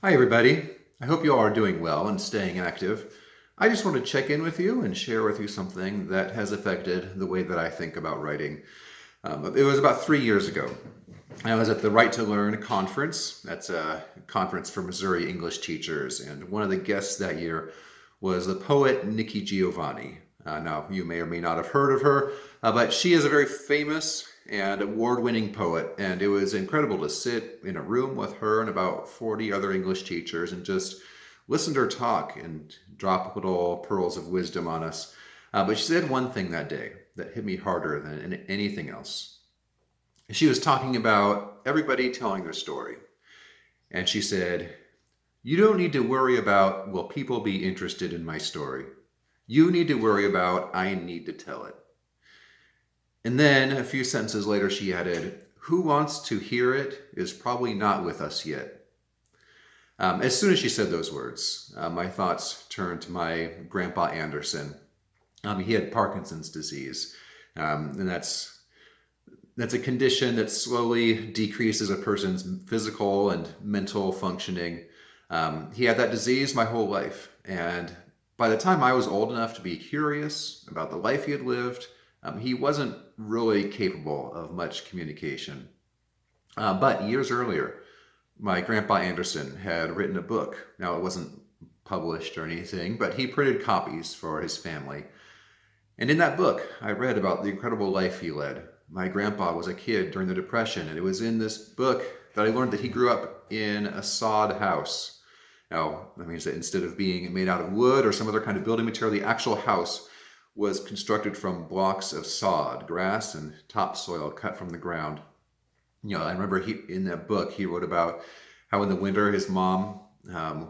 Hi, everybody. I hope you all are doing well and staying active. I just want to check in with you and share with you something that has affected the way that I think about writing. It was about 3 years ago. I was at the Right to Learn conference. That's a conference for Missouri English teachers. And one of the guests that year was the poet Nikki Giovanni. Now, you may or may not have heard of her, but she is a very famous and award-winning poet. And it was incredible to sit in a room with her and about 40 other English teachers and just listen to her talk and drop little pearls of wisdom on us. But she said one thing that day that hit me harder than anything else. She was talking about everybody telling their story. And she said, "You don't need to worry about, will people be interested in my story? You need to worry about, I need to tell it." And then a few sentences later, she added, "Who wants to hear it is probably not with us yet." As soon as she said those words, my thoughts turned to my grandpa Anderson. He had Parkinson's disease, and that's a condition that slowly decreases a person's physical and mental functioning. He had that disease my whole life, and by the time I was old enough to be curious about the life he had lived, he wasn't really capable of much communication. But years earlier, my grandpa Anderson had written a book. Now, it wasn't published or anything, but he printed copies for his family. And in that book, I read about the incredible life he led. My grandpa was a kid during the Depression, and it was in this book that I learned that he grew up in a sod house. Now, that means that instead of being made out of wood or some other kind of building material, the actual house was constructed from blocks of sod, grass, and topsoil cut from the ground. I remember in that book, he wrote about how in the winter his mom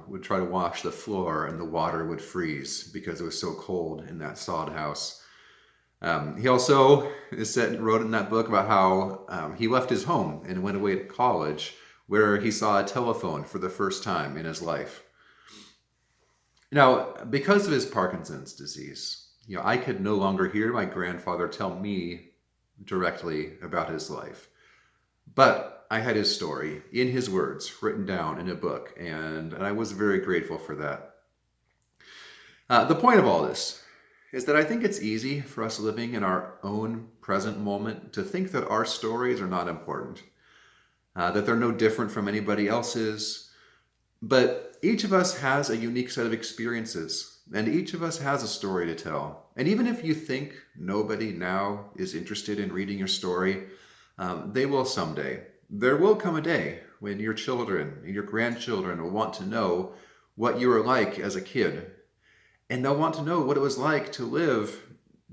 would try to wash the floor and the water would freeze because it was so cold in that sod house. He also wrote in that book about how he left his home and went away to college where he saw a telephone for the first time in his life. Now, because of his Parkinson's disease, I could no longer hear my grandfather tell me directly about his life. But I had his story in his words written down in a book, and I was very grateful for that. The point of all this is that I think it's easy for us living in our own present moment to think that our stories are not important, that they're no different from anybody else's. But each of us has a unique set of experiences, and each of us has a story to tell. And even if you think nobody now is interested in reading your story, they will someday. There will come a day when your children and your grandchildren will want to know what you were like as a kid. And they'll want to know what it was like to live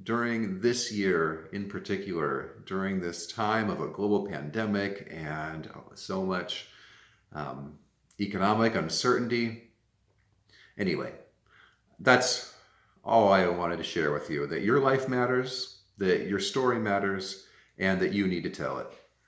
during this year in particular, during this time of a global pandemic and so much um, economic uncertainty. Anyway, that's all I wanted to share with you, that your life matters, that your story matters, and that you need to tell it.